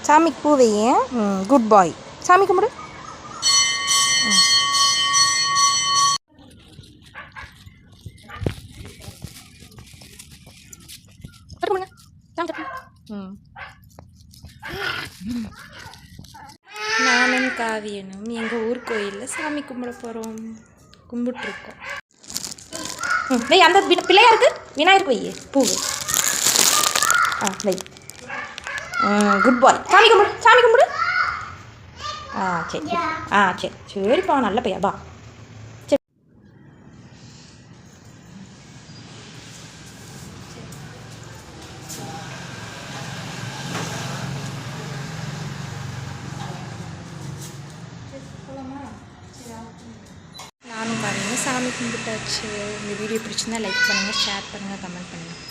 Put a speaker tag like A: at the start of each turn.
A: சாமிக்கு பூ வைய. குட் பாய். சாமி கும்பிடு. நானும் காவியனும் எங்கள் ஊர் கோயிலில் சாமி கும்பிட போகிறோம். கும்பிட்டுருக்கோம். நெய் அந்த பிள்ளையாருக்கு விநாயகருக்கு வையே பூ. நெய். குட் பாய். சாமி கும்பிடு. சாமி கும்பிடு. சரி. சரி சரிப்பா, நல்ல பையா பா. சரி. நானும் பாருங்கள் சாமி கும்பிட்டாச்சு. இந்த வீடியோ பிடிச்சிருந்தா லைக் பண்ணுங்கள், ஷேர் பண்ணுங்கள், கமெண்ட் பண்ணுங்கள்.